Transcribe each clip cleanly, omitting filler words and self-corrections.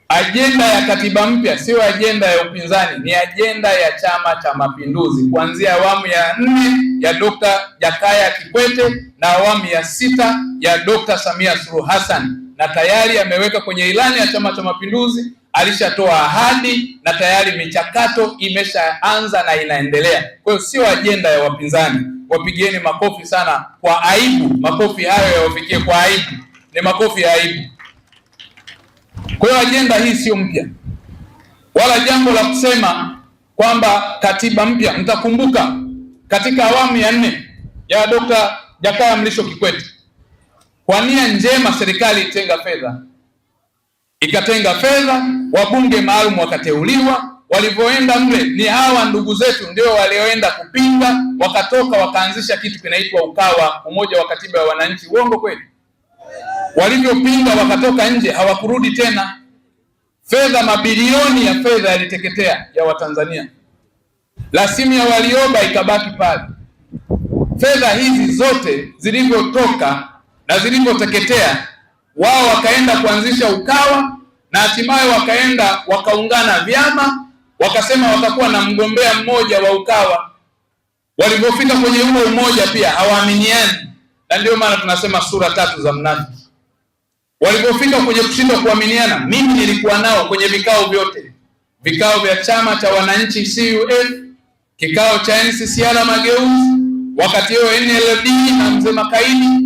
Ajenda ya katiba mpya sio ajenda ya upinzani, ni ajenda ya Chama cha Mapinduzi, kuanzia awamu ya 4 ya Dr. Jakaya Kikwete na awamu ya 6 ya Dr. Samia Suluhu Hassan, na tayari ameweka kwenye ilani ya Chama cha Mapinduzi, alishatoa ahadi na tayari michakato imeshaanza na inaendelea. Kwa hiyo sio ajenda ya wapinzani. Wapigieni makofi sana kwa aibu. Makofi hayo yawafikie kwa aibu, ni makofi ya aibu. Kwa hiyo ajenda hii sio mpya, wala jambo la kusema kwamba katiba mpya. Mtakumbuka katika awamu ya 4 ya Dr. Jakaya Mrisho Kikwete, kwa nia njema serikali ikatenga fedha, wabunge maalum wakateuliwa. Walivyoenda mle, ni hawa ndugu zetu ndio walioenda kupinga, wakatoka wakaanzisha kitu kinaitwa UKAWA, Umoja wa Katiba ya Wananchi. Uongo kweli? Walivyopinga wakatoka nje, hawakurudi tena. Fedha, mabilioni ya fedha yaliteketea ya Watanzania. Rasimu ya Warioba ikabaki pale. Fedha hizi zote zilivyotoka na zilivyoteketea, wao wakaenda kuanzisha UKAWA na hatimaye wakaenda wakaungana vyama, wakasema watakuwa na mgombea mmoja wa UKAWA. Walipofika kwenye huo umoja pia hawaaminiani, na ndio maana tunasema sura 3 za mnafiki. Walipofika kwenye kushindwa kuaminiana, mimi nilikuwa nao kwenye vikao vyote, vikao vya Chama cha Wananchi CUF, kikao cha NCCR Mageuzi, wakati huo NLD na Mzee Makaini,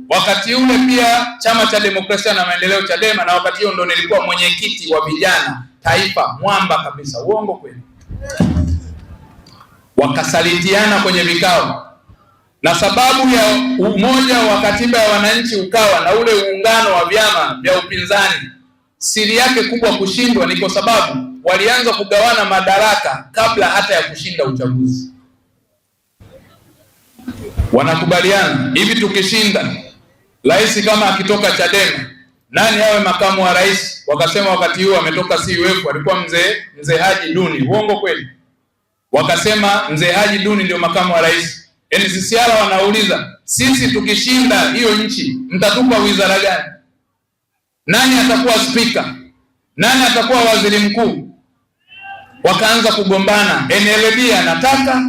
wakati ule pia Chama cha Demokrasia na Maendeleo Chadema, na wakati huo ndo nilikuwa mwenyekiti wa vijana taifa, mwamba kabisa. Uongo kweli? Wakasalitiana kwenye vikao, na sababu ya umoja wa katiba ya wananchi UKAWA na ule uungano wa vyama vya upinzani, siri yake kubwa kushindwa ni kwa sababu walianza kugawana madaraka kabla hata ya kushinda uchaguzi. Wanakubaliana hivi, tukishinda rais kama akitoka Chadema, nani awe makamu wa rais? Wakasema wakati huo ametoka CUF, alikuwa mzee Haji Duni. Uongo kweli? Wakasema mzee Haji Duni ndio makamu wa rais. NCCR wanauliza, sisi tukishinda hiyo nchi mtatupa wizara gani? Nani atakuwa spika? Nani atakuwa waziri mkuu? Wakaanza kugombana. NLD anataka,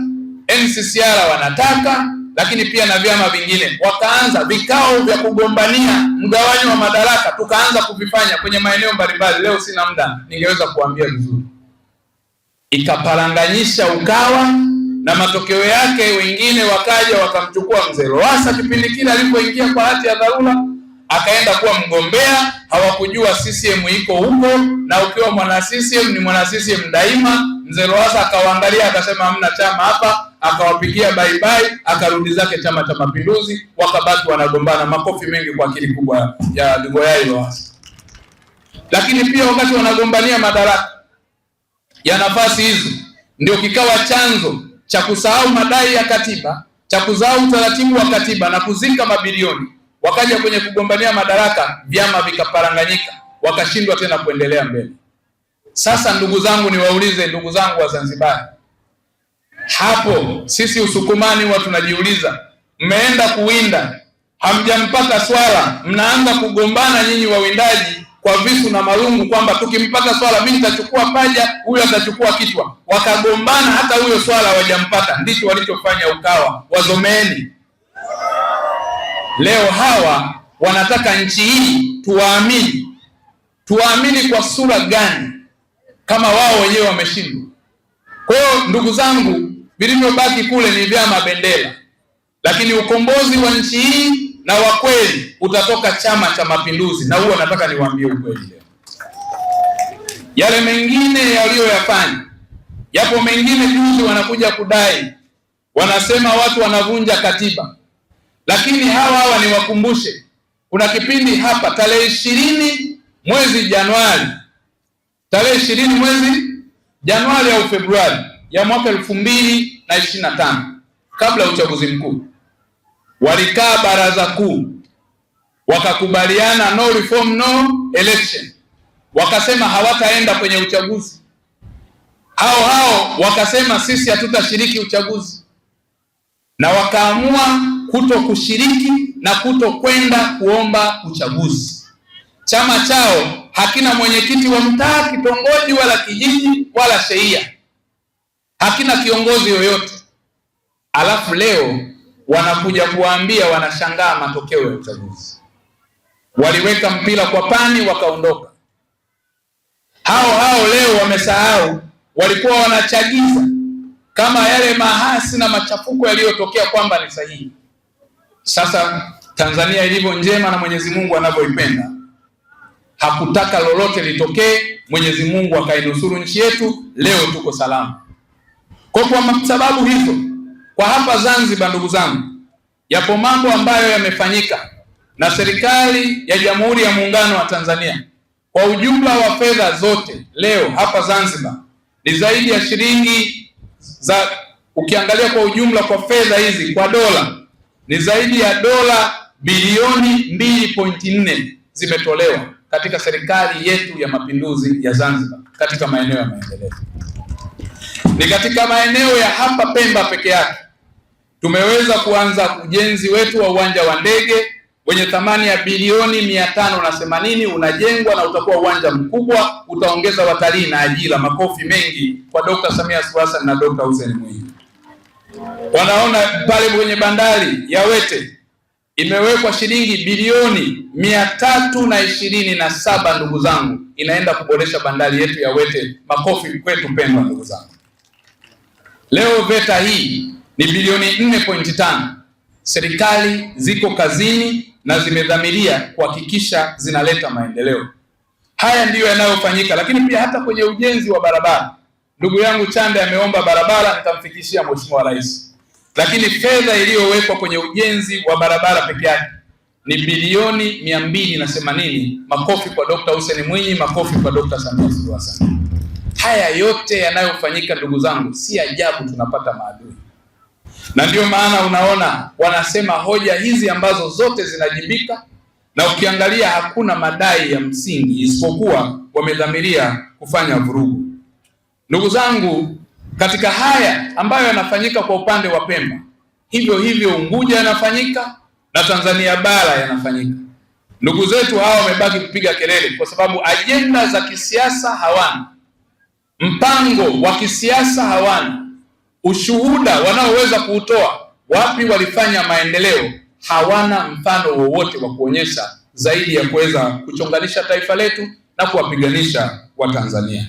NCCR wanataka, lakini pia na vyama vingine. Wakaanza vikao vya kugombania mgawanyo wa madaraka, tukaanza kuvifanya kwenye maeneo mbalimbali. Leo sina muda, ningeweza kuambia vizuri. Ikaparanganyisha UKAWA, na matokeo yake wengine wakaja wakamchukua mzee Lowassa kipindi kile alipoingia kwa hati ya dharura, akaenda kuwa mgombea. Hawakujua CCM iko huko, na ukiwa mwana CCM ni mwana CCM daima. Mzee Lowassa akawaangalia akasema hamna chama hapa, akawapigia bye bye, akarudi zake Chama cha Mapinduzi, wakabaki wanagombana. Makofi mengi kwa akili kubwa ya Ligoyai Lowassa. Lakini pia wakati wanagombania madaraka ya nafasi hizo, ndio kikawa chanzo cha kusahau madai ya katiba, cha kusahau utaratibu wa katiba na kuzika mabilioni. Wakaja kwenye kugombania madaraka, vyama vikaparanganyika, wakashindwa tena kuendelea mbele. Sasa ndugu zangu, niwaulize ndugu zangu wa Zanzibar, hapo sisi Usukumani huwa tunajiuliza, mmeenda kuwinda, hamjampata swala, mnaanza kugombana nyinyi wawindaji kwa visu na marungu, kwamba tukimpata swala mimi nitachukua paja, huyo atachukua kichwa. Wakagombana hata huyo swala hawajampata. Ndicho walichofanya UKAWA. Wazomeni. Leo hawa wanataka nchi hii tuwaamini. Tuwaamini kwa sura gani kama wao wenyewe wameshindwa? Kwa hiyo ndugu zangu, vilivyobaki kule ni vyama bendera, lakini ukombozi wa nchi hii na wa kweli utatoka Chama cha Mapinduzi. Na huo nataka niwaambie ukweli leo. Yale mengine yaliyoyafanya, yapo mengine juzi wanakuja kudai, wanasema watu wanavunja katiba. Lakini hawa niwakumbushe, kuna kipindi hapa tarehe 20 mwezi Januari, tarehe 20 mwezi Januari au Februari ya mwaka 2025, kabla ya uchaguzi mkuu, walikaa baraza kuu wakakubaliana no reform no election. Wakasema hawataenda kwenye uchaguzi. Hao wakasema sisi hatutashiriki uchaguzi, na wakaamua kuto kushiriki na kuto kwenda kuomba uchaguzi. chama chao hakina mwenyekiti wa mtaa, kitongoji, wala kijiji, wala shehia, hakina kiongozi yoyote. Alafu leo wanakuja kuambia, wanashangaa matokeo ya uchaguzi. Waliweka mpira kwa pani wakaondoka. Hao leo wamesahau walikuwa wanachagiza kama yale mahasi na machafuko yaliyotokea kwamba ni sahihi. Sasa Tanzania ilivyo njema na Mwenyezi Mungu anavyoipenda, hakutaka lolote litokee, Mwenyezi Mungu akainusuru nchi yetu, leo tuko salama. Kwa sababu hizo, kwa hapa Zanzibar, ndugu zangu, yapo mambo ambayo yamefanyika na serikali ya Jamhuri ya Muungano wa Tanzania. Kwa ujumla wa fedha zote leo hapa Zanzibar ni zaidi ya shilingi za, ukiangalia kwa ujumla kwa fedha hizi kwa dola, ni zaidi ya dola bilioni 2.4 zimetolewa katika serikali yetu ya Mapinduzi ya Zanzibar katika maeneo ya maendeleo. Ni katika maeneo ya hapa Pemba peke yake tumeweza kuanza ujenzi wetu wa uwanja wa ndege wenye thamani ya bilioni 580, unajengwa na utakuwa uwanja mkubwa, utaongeza watalii na ajira. Makofi mengi kwa Dr. Samia Suluhu Hassan na Dr. Hussein Mwinyi. Wanaona pale kwenye bandari ya Wete imewekwa shilingi bilioni 327, ndugu zangu, inaenda kuboresha bandari yetu ya Wete. Makofi kwetu pendwa, ndugu zangu. Leo VETA hii ni bilioni 4.5. Serikali ziko kazini na zimedhamiria kuhakikisha zinaleta maendeleo. Haya ndiyo yanayofanyika, lakini pia hata kwenye ujenzi wa barabara. Ndugu yangu Chande ameomba barabara, nitamfikishia Mheshimiwa Rais. Lakini fedha iliyowekwa kwenye ujenzi wa barabara peke yake ni bilioni 280. Makofi kwa Dr. Hussein Mwinyi, makofi kwa Dr. Samia Suluhu Hassan. Haya yote yanayofanyika, ndugu zangu, si ajabu tunapata maadui. Na ndio maana unaona wanasema hoja hizi ambazo zote zinajibika, na ukiangalia hakuna madai ya msingi isipokuwa wamedhamiria kufanya vurugu. Ndugu zangu, katika haya ambayo yanafanyika kwa upande wa Pemba, hivyo hivyo Unguja yanafanyika na Tanzania bara yanafanyika. Ndugu zetu hawa wamebaki kupiga kelele kwa sababu ajenda za kisiasa hawana, mpango wa kisiasa hawana, ushuhuda wanaoweza kuutoa wapi walifanya maendeleo hawana mfano wowote wa kuonyesha zaidi ya kuweza kuchonganisha taifa letu na kuwapiganisha Watanzania.